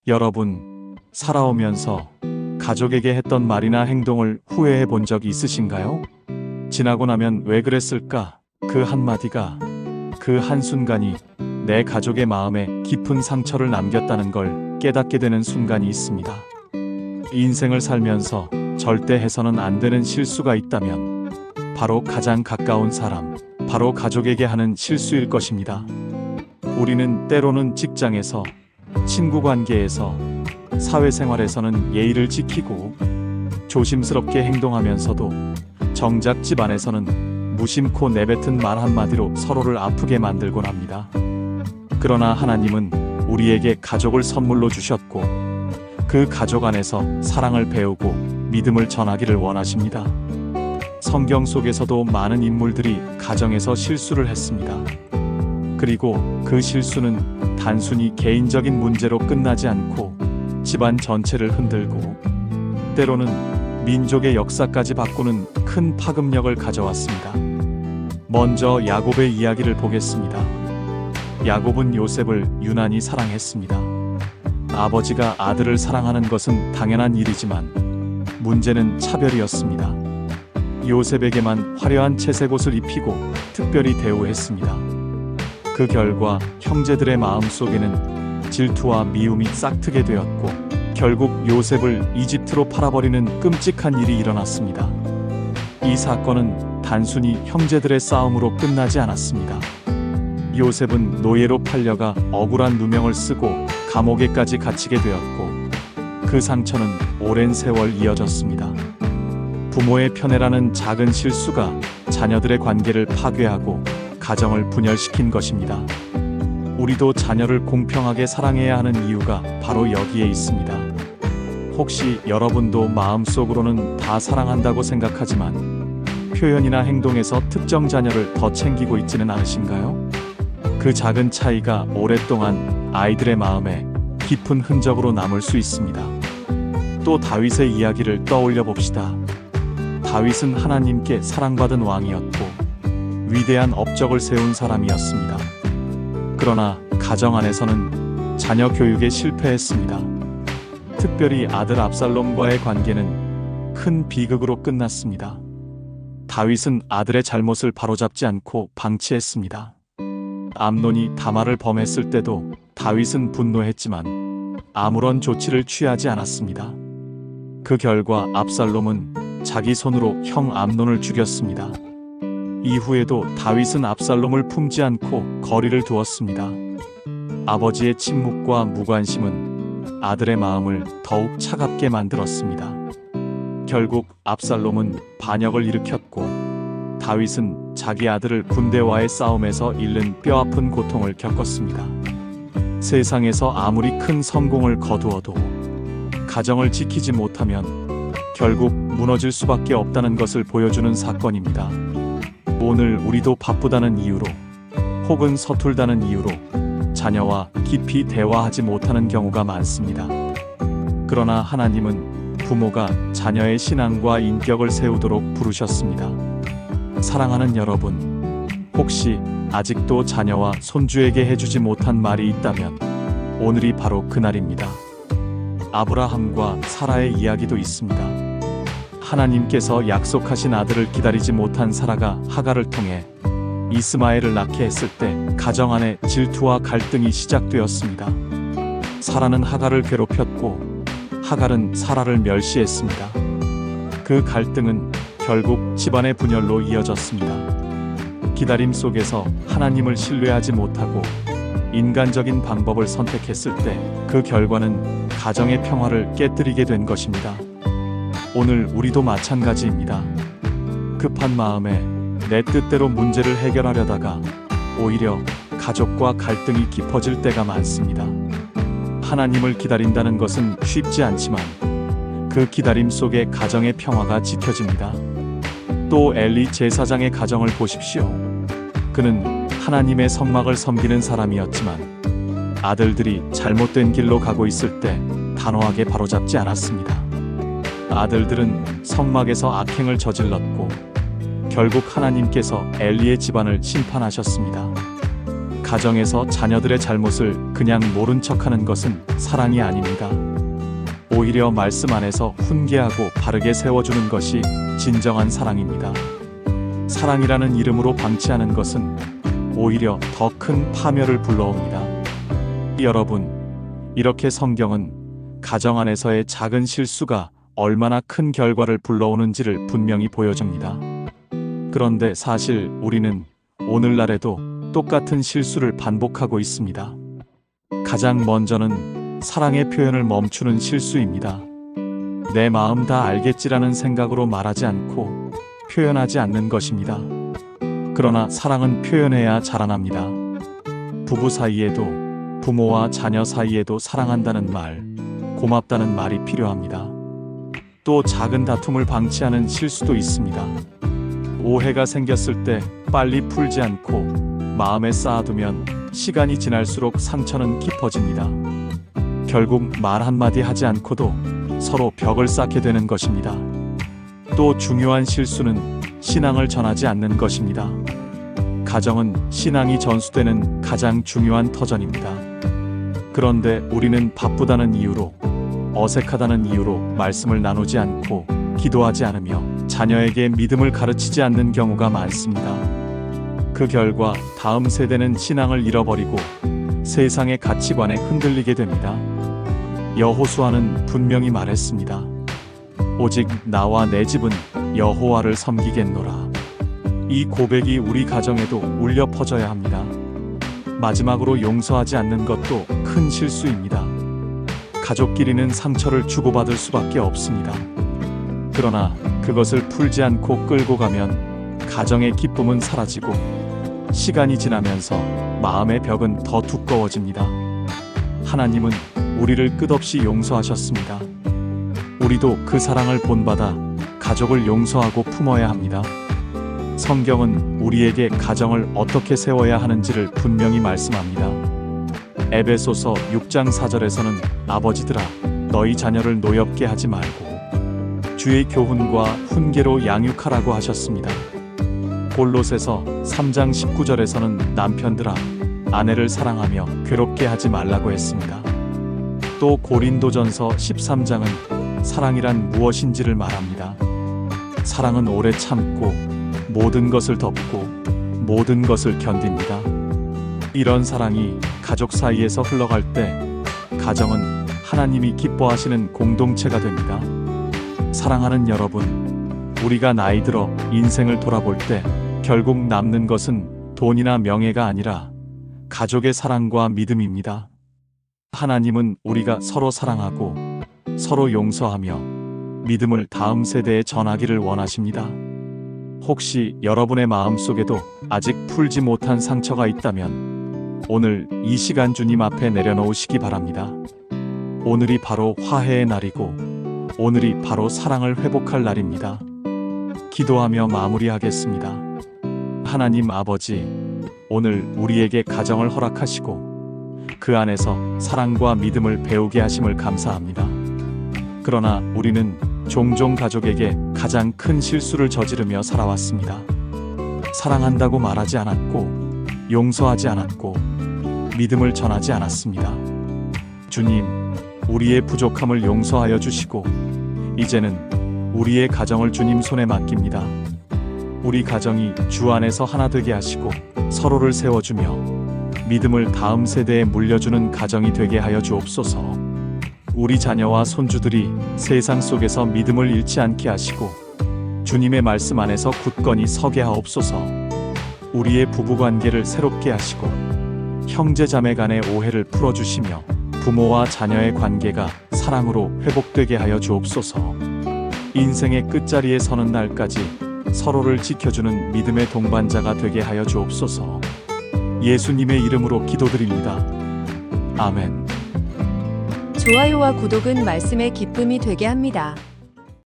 여러분, 살아오면서 가족에게 했던 말이나 행동을 후회해 본 적이 있으신가요? 지나고 나면 왜 그랬을까? 그 한마디가, 그 한순간이 내 가족의 마음에 깊은 상처를 남겼다는 걸 깨닫게 되는 순간이 있습니다. 인생을 살면서 절대 해서는 안 되는 실수가 있다면 바로 가장 가까운 사람, 바로 가족에게 하는 실수일 것입니다. 우리는 때로는 직장에서, 친구 관계에서, 사회생활에서는 예의를 지키고 조심스럽게 행동하면서도 정작 집안에서는 무심코 내뱉은 말 한마디로 서로를 아프게 만들곤 합니다. 그러나 하나님은 우리에게 가족을 선물로 주셨고 그 가족 안에서 사랑을 배우고 믿음을 전하기를 원하십니다. 성경 속에서도 많은 인물들이 가정에서 실수를 했습니다. 그리고 그 실수는 단순히 개인적인 문제로 끝나지 않고 집안 전체를 흔들고 때로는 민족의 역사까지 바꾸는 큰 파급력을 가져왔습니다. 먼저 야곱의 이야기를 보겠습니다. 야곱은 요셉을 유난히 사랑했습니다. 아버지가 아들을 사랑하는 것은 당연한 일이지만 문제는 차별이었습니다. 요셉에게만 화려한 채색 옷을 입히고 특별히 대우했습니다. 그 결과 형제들의 마음속에는 질투와 미움이 싹트게 되었고 결국 요셉을 이집트로 팔아버리는 끔찍한 일이 일어났습니다. 이 사건은 단순히 형제들의 싸움으로 끝나지 않았습니다. 요셉은 노예로 팔려가 억울한 누명을 쓰고 감옥에까지 갇히게 되었고 그 상처는 오랜 세월 이어졌습니다. 부모의 편애라는 작은 실수가 자녀들의 관계를 파괴하고 가정을 분열시킨 것입니다. 우리도 자녀를 공평하게 사랑해야 하는 이유가 바로 여기에 있습니다. 혹시 여러분도 마음속으로는 다 사랑한다고 생각하지만 표현이나 행동에서 특정 자녀를 더 챙기고 있지는 않으신가요? 그 작은 차이가 오랫동안 아이들의 마음에 깊은 흔적으로 남을 수 있습니다. 또 다윗의 이야기를 떠올려 봅시다. 다윗은 하나님께 사랑받은 왕이었고 위대한 업적을 세운 사람이었습니다. 그러나 가정 안에서는 자녀 교육에 실패했습니다. 특별히 아들 압살롬과의 관계는 큰 비극으로 끝났습니다. 다윗은 아들의 잘못을 바로잡지 않고 방치했습니다. 암논이 다말을 범했을 때도 다윗은 분노했지만 아무런 조치를 취하지 않았습니다. 그 결과 압살롬은 자기 손으로 형 암논을 죽였습니다. 이후에도 다윗은 압살롬을 품지 않고 거리를 두었습니다. 아버지의 침묵과 무관심은 아들의 마음을 더욱 차갑게 만들었습니다. 결국 압살롬은 반역을 일으켰고 다윗은 자기 아들을 군대와의 싸움에서 잃는 뼈아픈 고통을 겪었습니다. 세상에서 아무리 큰 성공을 거두어도 가정을 지키지 못하면 결국 무너질 수밖에 없다는 것을 보여주는 사건입니다. 오늘 우리도 바쁘다는 이유로 혹은 서툴다는 이유로 자녀와 깊이 대화하지 못하는 경우가 많습니다. 그러나 하나님은 부모가 자녀의 신앙과 인격을 세우도록 부르셨습니다. 사랑하는 여러분, 혹시 아직도 자녀와 손주에게 해주지 못한 말이 있다면 오늘이 바로 그날입니다. 아브라함과 사라의 이야기도 있습니다. 하나님께서 약속하신 아들을 기다리지 못한 사라가 하갈을 통해 이스마엘을 낳게 했을 때 가정 안에 질투와 갈등이 시작되었습니다. 사라는 하갈을 괴롭혔고 하갈은 사라를 멸시했습니다. 그 갈등은 결국 집안의 분열로 이어졌습니다. 기다림 속에서 하나님을 신뢰하지 못하고 인간적인 방법을 선택했을 때 그 결과는 가정의 평화를 깨뜨리게 된 것입니다. 오늘 우리도 마찬가지입니다. 급한 마음에 내 뜻대로 문제를 해결하려다가 오히려 가족과 갈등이 깊어질 때가 많습니다. 하나님을 기다린다는 것은 쉽지 않지만 그 기다림 속에 가정의 평화가 지켜집니다. 또 엘리 제사장의 가정을 보십시오. 그는 하나님의 성막을 섬기는 사람이었지만 아들들이 잘못된 길로 가고 있을 때 단호하게 바로잡지 않았습니다. 아들들은 성막에서 악행을 저질렀고 결국 하나님께서 엘리의 집안을 심판하셨습니다. 가정에서 자녀들의 잘못을 그냥 모른 척하는 것은 사랑이 아닙니다. 오히려 말씀 안에서 훈계하고 바르게 세워주는 것이 진정한 사랑입니다. 사랑이라는 이름으로 방치하는 것은 오히려 더 큰 파멸을 불러옵니다. 여러분, 이렇게 성경은 가정 안에서의 작은 실수가 얼마나 큰 결과를 불러오는지를 분명히 보여줍니다. 그런데 사실 우리는 오늘날에도 똑같은 실수를 반복하고 있습니다. 가장 먼저는 사랑의 표현을 멈추는 실수입니다. 내 마음 다 알겠지라는 생각으로 말하지 않고 표현하지 않는 것입니다. 그러나 사랑은 표현해야 자라납니다. 부부 사이에도 부모와 자녀 사이에도 사랑한다는 말, 고맙다는 말이 필요합니다. 또 작은 다툼을 방치하는 실수도 있습니다. 오해가 생겼을 때 빨리 풀지 않고 마음에 쌓아두면 시간이 지날수록 상처는 깊어집니다. 결국 말 한마디 하지 않고도 서로 벽을 쌓게 되는 것입니다. 또 중요한 실수는 신앙을 전하지 않는 것입니다. 가정은 신앙이 전수되는 가장 중요한 터전입니다. 그런데 우리는 바쁘다는 이유로, 어색하다는 이유로 말씀을 나누지 않고 기도하지 않으며 자녀에게 믿음을 가르치지 않는 경우가 많습니다. 그 결과 다음 세대는 신앙을 잃어버리고 세상의 가치관에 흔들리게 됩니다. 여호수아는 분명히 말했습니다. 오직 나와 내 집은 여호와를 섬기겠노라. 이 고백이 우리 가정에도 울려 퍼져야 합니다. 마지막으로 용서하지 않는 것도 큰 실수입니다. 가족끼리는 상처를 주고받을 수밖에 없습니다. 그러나 그것을 풀지 않고 끌고 가면 가정의 기쁨은 사라지고 시간이 지나면서 마음의 벽은 더 두꺼워집니다. 하나님은 우리를 끝없이 용서하셨습니다. 우리도 그 사랑을 본받아 가족을 용서하고 품어야 합니다. 성경은 우리에게 가정을 어떻게 세워야 하는지를 분명히 말씀합니다. 에베소서 6장 4절에서는 아버지들아 너희 자녀를 노엽게 하지 말고 주의 교훈과 훈계로 양육하라고 하셨습니다. 골로새서 3장 19절에서는 남편들아 아내를 사랑하며 괴롭게 하지 말라고 했습니다. 또 고린도전서 13장은 사랑이란 무엇인지를 말합니다. 사랑은 오래 참고 모든 것을 덮고 모든 것을 견딥니다. 이런 사랑이 가족 사이에서 흘러갈 때 가정은 하나님이 기뻐하시는 공동체가 됩니다. 사랑하는 여러분, 우리가 나이 들어 인생을 돌아볼 때 결국 남는 것은 돈이나 명예가 아니라 가족의 사랑과 믿음입니다. 하나님은 우리가 서로 사랑하고 서로 용서하며 믿음을 다음 세대에 전하기를 원하십니다. 혹시 여러분의 마음속에도 아직 풀지 못한 상처가 있다면 오늘 이 시간 주님 앞에 내려놓으시기 바랍니다. 오늘이 바로 화해의 날이고 오늘이 바로 사랑을 회복할 날입니다. 기도하며 마무리하겠습니다. 하나님 아버지, 오늘 우리에게 가정을 허락하시고 그 안에서 사랑과 믿음을 배우게 하심을 감사합니다. 그러나 우리는 종종 가족에게 가장 큰 실수를 저지르며 살아왔습니다. 사랑한다고 말하지 않았고 용서하지 않았고 믿음을 전하지 않았습니다. 주님, 우리의 부족함을 용서하여 주시고 이제는 우리의 가정을 주님 손에 맡깁니다. 우리 가정이 주 안에서 하나 되게 하시고 서로를 세워주며 믿음을 다음 세대에 물려주는 가정이 되게 하여 주옵소서. 우리 자녀와 손주들이 세상 속에서 믿음을 잃지 않게 하시고 주님의 말씀 안에서 굳건히 서게 하옵소서. 우리의 부부관계를 새롭게 하시고 형제자매 간의 오해를 풀어주시며 부모와 자녀의 관계가 사랑으로 회복되게 하여 주옵소서. 인생의 끝자리에 서는 날까지 서로를 지켜주는 믿음의 동반자가 되게 하여 주옵소서. 예수님의 이름으로 기도드립니다. 아멘. 좋아요와 구독은 말씀의 기쁨이 되게 합니다.